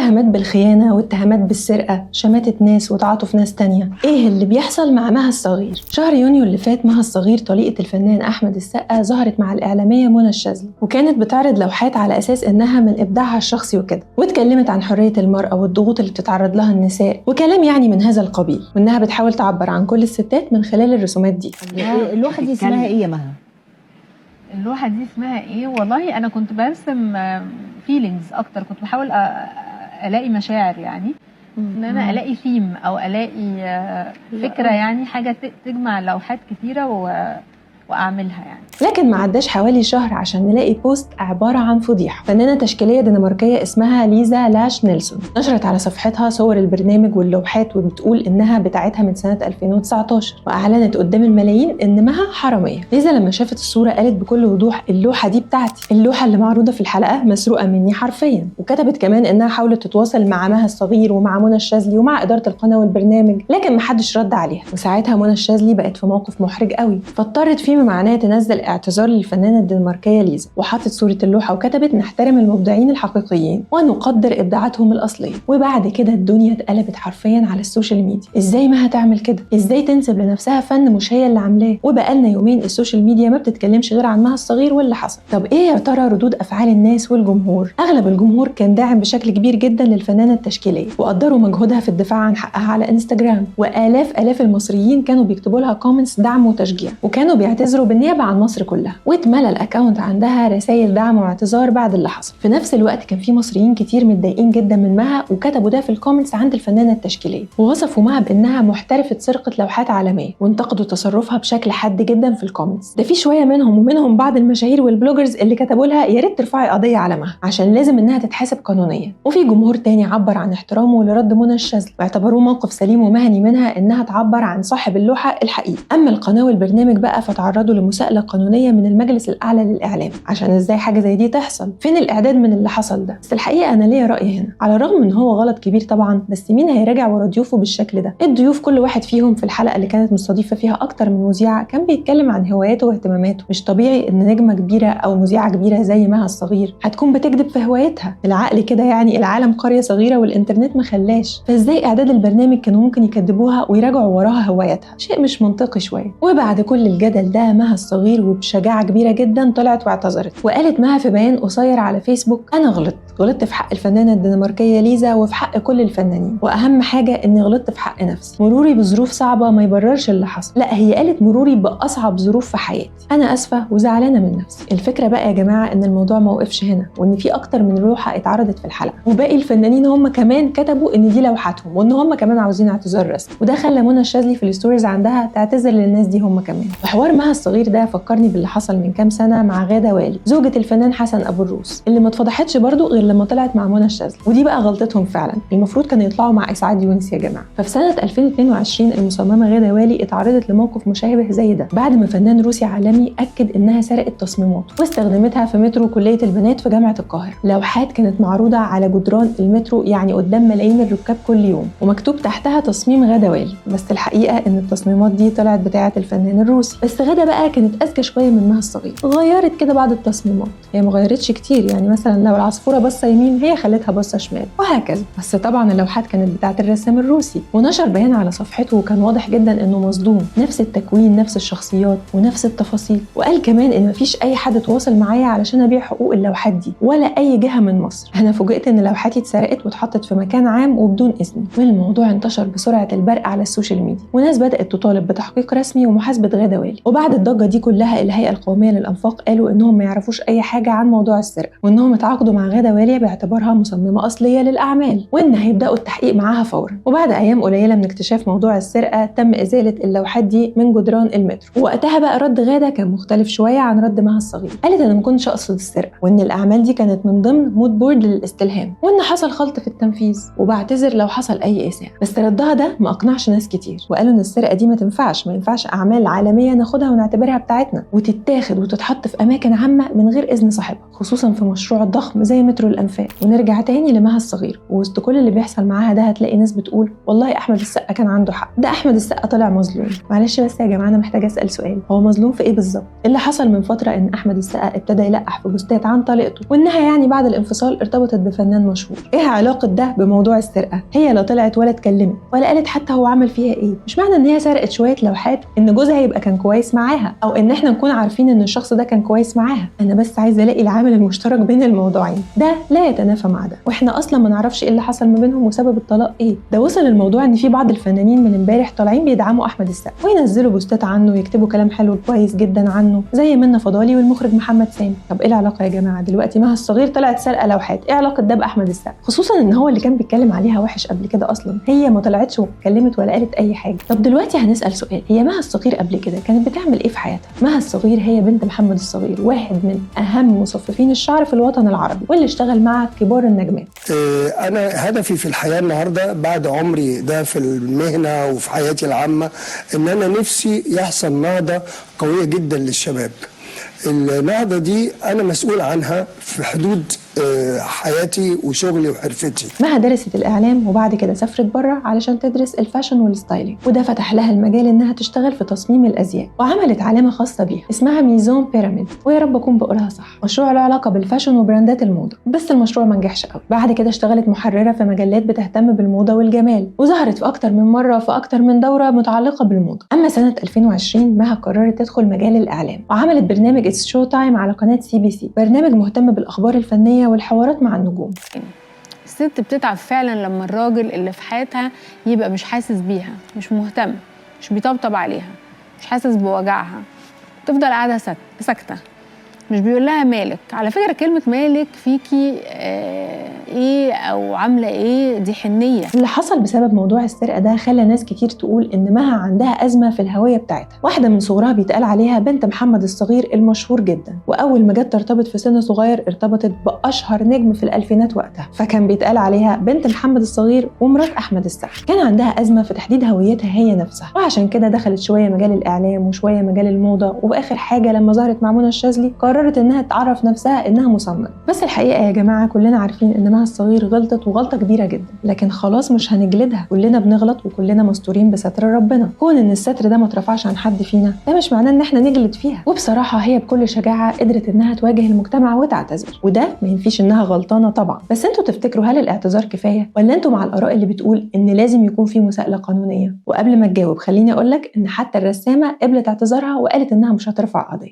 اتهامات بالخيانة واتهامات بالسرقة، شماتة ناس وتعاطف ناس تانية. ايه اللي بيحصل مع مها الصغير؟ شهر يونيو اللي فات مها الصغير طليقة الفنان أحمد السقا ظهرت مع الإعلامية منى الشاذلي، وكانت بتعرض لوحات على أساس إنها من إبداعها الشخصي وكده، واتكلمت عن حرية المرأة والضغوط اللي بتتعرض لها النساء وكلام يعني من هذا القبيل، وإنها بتحاول تعبر عن كل الستات من خلال الرسومات دي. اللوحة دي اسمها ايه يا مها؟ اللوحة دي اسمها ايه؟ والله انا كنت برسم فيلينجز اكتر، كنت بحاول الاقي مشاعر، يعني ان انا الاقي ثيم او الاقي فكرة، يعني حاجة تجمع لوحات كتيرة واعملها يعني. لكن ما عداش حوالي شهر عشان نلاقي بوست عبارة عن فضيحة. فنانة تشكيلية دنماركية اسمها ليزا لاش نيلسون نشرت على صفحتها صور البرنامج واللوحات، وبتقول إنها بتاعتها من سنة 2019، وأعلنت قدام الملايين إن مها حرامية. ليزا لما شافت الصورة قالت بكل وضوح: اللوحة دي بتاعتي، اللوحة اللي معروضة في الحلقة مسروقة مني حرفيا. وكتبت كمان إنها حاولت تتواصل مع مها الصغير ومع منى الشاذلي ومع إدارة القناة والبرنامج، لكن محدش رد عليها. وساعتها منى الشاذلي بقت في موقف محرج قوي، فاضطرت فيما معناه تنزل اعتذار للفنانة الدنماركية ليزا، وحطت صورة اللوحة وكتبت: نحترم المبدعين الحقيقيين ونقدر إبداعاتهم الأصلية. وبعد كده الدنيا اتقلبت حرفيا على السوشيال ميديا. إزاي مها تعمل كده؟ إزاي تنسب لنفسها فن مش هي اللي عاملاه؟ وبقالنا يومين السوشيال ميديا ما بتتكلمش غير عن مها الصغير واللي حصل. طب إيه يا ترى ردود أفعال الناس والجمهور؟ أغلب الجمهور كان داعم بشكل كبير جدا للفنانة التشكيلية، وقدروا مجهودها في الدفاع عن حقها على انستجرام، وآلاف المصريين كانوا بيكتبوا لها كومنتس دعم وتشجيع، وكانوا بيعتذروا بالنيابة عن مصر كلها، واتملى الاكونت عندها رسائل دعم واعتذار بعد اللي حصل. في نفس الوقت كان في مصريين كتير متضايقين جدا من مها، وكتبوا ده في الكومنتس عند الفنانة التشكيلية، ووصفوا مها بانها محترفة سرقة لوحات عالمية، وانتقدوا تصرفها بشكل حاد جدا في الكومنتس. ده في شوية منهم ومنهم بعض المشاهير والبلوجرز اللي كتبوا لها: يا ريت ترفعي قضية على مها عشان لازم انها تتحاسب قانونيا. وفي جمهور تاني عبر عن احترامه لرد منى الشاذلي، واعتبروه موقف سليم ومهني منها انها تعبر عن صاحب اللوحة الحقيقي. اما القناة والبرنامج بقى فتعرضوا لمساءلة قانونية من المجلس الأعلى للإعلام عشان إزاي حاجة زي دي تحصل، فين الإعداد من اللي حصل ده؟ بس الحقيقة أنا ليا رأي هنا، على الرغم إن هو غلط كبير طبعا، بس مين هيراجع ورا ضيوفه بالشكل ده؟ الضيوف كل واحد فيهم في الحلقة اللي كانت مستضيفة فيها أكتر من مذيعة كان بيتكلم عن هواياته واهتماماته. مش طبيعي إن نجمة كبيرة أو مذيعة كبيرة زي مها الصغير هتكون بتكذب في هوايتها. العقل كده يعني العالم قرية صغيرة والإنترنت ما خلاش، فإزاي إعداد البرنامج كانوا ممكن يكذبوها ويراجعوا وراها هوايتها؟ شيء مش منطقي شوية. وبعد كل الجدل ده مها الصغير وبشجاعة كبيرة جدا طلعت واعتذرت، وقالت مها في بيان قصير على فيسبوك: أنا غلطت في حق الفنانة الدنماركية ليزا وفي حق كل الفنانين، وأهم حاجة إني غلطت في حق نفسي. مروري بظروف صعبة ما يبررش اللي حصل، لا هي قالت مروري بأصعب ظروف في حياتي، أنا أسفة وزعلانة من نفسي. الفكرة بقى يا جماعة إن الموضوع ما وقفش هنا، وإن في أكتر من لوحة اتعرضت في الحلقة، وباقي الفنانين هم كمان كتبوا إن دي لوحاتهم وإن هم كمان عاوزين اعتذار رسمي، وده خلى منى الشاذلي في الستوريز عندها تعتذر للناس دي هم كمان. وحوار مها الصغير ده فكرني باللي حصل من كام سنة مع غادة والي زوجة الفنان حسن أبو الروس، اللي ما اتفضحتش برضو غير لما طلعت مع منى الشاذلي، ودي بقى غلطتهم فعلا، المفروض كانوا يطلعوا مع إسعاد يونس يا جماعة. ففي سنة 2022 المصممة غادة والي اتعرضت لموقف مشابه زي ده، بعد ما فنان روسي عالمي أكد إنها سرقت تصميمات واستخدمتها في مترو كلية البنات في جامعة القاهرة. لوحات كانت معروضة على جدران المترو يعني قدام ملايين الركاب كل يوم، ومكتوب تحتها تصميم غادة والي، بس الحقيقة إن التصميمات دي طلعت بتاعة الفنان الروسي. بس غادة بقى كانت أذكى شوية من مها الصغير، غيرت كده بعض التصميمات، هي ما غيرتش كتير، يعني مثلا لو العصفورة بصة يمين هي خلتها بصة شمال وهكذا. بس طبعا اللوحات كانت بتاعة الرسام الروسي، ونشر بيان على صفحته وكان واضح جدا انه مصدوم، نفس التكوين نفس الشخصيات ونفس التفاصيل. وقال كمان ان مفيش اي حد تواصل معايا علشان ابيع حقوق اللوحات دي ولا اي جهة من مصر، انا فوجئت ان لوحاتي اتسرقت واتحطت في مكان عام وبدون اذن. والموضوع انتشر بسرعة البرق على السوشيال ميديا، وناس بدأت تطالب بتحقيق رسمي ومحاسبة غادة والي. وبعد الضجة دي كلها الهيئة القومية للأنفاق قالوا انهم ما يعرفوش اي حاجة عن موضوع السرقة، وانهم اتعاقدوا مع غادة والي باعتبارها مصممة أصلية للأعمال، وان هيبدأوا التحقيق معاها فورا. وبعد ايام قليلة من اكتشاف موضوع السرقة تم إزالة اللوحات دي من جدران المترو. ووقتها بقى رد غادة كان مختلف شوية عن رد مها الصغير، قالت انا ما كنتش اقصد السرقة، وان الأعمال دي كانت من ضمن مود بورد للاستلهام، وان حصل خلط في التنفيذ، وبعتذر لو حصل اي إساءة. بس ردها ده ما اقنعش ناس كتير، وقالوا ان السرقة دي ما ينفعش أعمال عالمية ناخدها ونعتبرها بتاعتنا وتتاخد وتتحط في اماكن عامه من غير اذن صاحبها، خصوصا في مشروع ضخم زي مترو الانفاق. ونرجع تاني لمها الصغير، ووسط كل اللي بيحصل معاها ده هتلاقي ناس بتقول والله احمد السقا كان عنده حق، ده احمد السقا طلع مظلوم. معلش بس يا جماعه انا محتاجه اسال سؤال، هو مظلوم في ايه بالظبط؟ اللي حصل من فتره ان احمد السقا ابتدى يلقح في بوستات عن طليقته، وانها يعني بعد الانفصال ارتبطت بفنان مشهور. ايه علاقه ده بموضوع السرقه؟ هي لا طلعت ولا اتكلمت ولا قالت حتى هو عمل فيها ايه. مش معنى ان هي سرقت شويه لوحات ان جوزها يبقى كان كويس معاها، او ان احنا نكون عارفين ان الشخص ده كان كويس معاها. انا بس عايزه الاقي العامل المشترك بين الموضوعين، ده لا يتنافى مع ده، واحنا اصلا ما نعرفش ايه اللي حصل ما بينهم وسبب الطلاق ايه. ده وصل الموضوع ان في بعض الفنانين من امبارح طالعين بيدعموا احمد السقا وينزلوا بوستات عنه ويكتبوا كلام حلو كويس جدا عنه، زي منى فضالي والمخرج محمد سامي. طب ايه العلاقه يا جماعه؟ دلوقتي مها الصغير طلعت سرقه لوحات، ايه علاقه ده باحمد السقا؟ خصوصا ان هو اللي كان بيتكلم عليها وحش قبل كده، اصلا هي ما طلعتش واتكلمت ولا قالت اي حاجه. طب دلوقتي هنسال سؤال، هي مها الصغير قبل كده كانت بتعمل ايه في حياتها؟ مها الصغير هي بنت محمد الصغير، واحد من اهم مصففين الشعر في الوطن العربي، واللي اشتغل مع كبار النجمات. انا هدفي في الحياه النهارده بعد عمري ده في المهنه وفي حياتي العامه ان انا نفسي يحصل نهضه قويه جدا للشباب. النهضه دي انا مسؤول عنها في حدود حياتي وشغلي وحرفتي. مها درست الاعلام وبعد كده سافرت بره علشان تدرس الفاشن والستايلينج، وده فتح لها المجال انها تشتغل في تصميم الازياء، وعملت علامه خاصه بيها اسمها ميزون بيراميد، ويا رب اكون بقولها صح. مشروع له علاقه بالفاشن وبراندات الموضه، بس المشروع ما نجحش قوي. بعد كده اشتغلت محرره في مجلات بتهتم بالموضه والجمال، وظهرت في اكتر من مره في اكتر من دوره متعلقه بالموضه. اما سنه 2020 مها قررت تدخل مجال الاعلام، وعملت برنامج اتس شو تايم على قناه CBC، برنامج مهتم بالاخبار الفنيه والحوارات مع النجوم. الست بتتعب فعلا لما الراجل اللي في حياتها يبقى مش حاسس بيها، مش مهتم، مش بيطبطب عليها، مش حاسس بوجعها، تفضل قاعده ساكته، مش بيقول لها مالك. على فكره كلمه مالك فيكي ايه او عامله ايه دي حنيه. اللي حصل بسبب موضوع السرقه ده خلى ناس كتير تقول ان مها عندها ازمه في الهويه بتاعتها. واحده من صغرها بيتقال عليها بنت محمد الصغير المشهور جدا، واول ما جت ترتبط في سن صغير ارتبطت باشهر نجم في الالفينات وقتها، فكان بيتقال عليها بنت محمد الصغير ومرات احمد السقا. كان عندها ازمه في تحديد هويتها هي نفسها، وعشان كده دخلت شويه مجال الاعلام وشويه مجال الموضه، واخر حاجه لما ظهرت مع منى الشاذلي قررت انها تعرف نفسها انها مصممه. بس الحقيقه يا جماعه كلنا عارفين ان مها الصغير غلطت وغلطه كبيره جدا، لكن خلاص مش هنجلدها، كلنا بنغلط وكلنا مستورين بستر ربنا. كون ان الستر ده ما اترفعش عن حد فينا ده مش معناه ان احنا نجلد فيها. وبصراحه هي بكل شجاعه قدرت انها تواجه المجتمع وتعتذر، وده ما ينفيش انها غلطانه طبعا. بس انتوا تفتكروا هل الاعتذار كفايه، ولا انتوا مع الاراء اللي بتقول ان لازم يكون في مساءله قانونيه؟ وقبل ما تجاوب خليني اقول لك ان حتى الرسامه قبلت اعتذارها وقالت انها مش هترفع قضيه.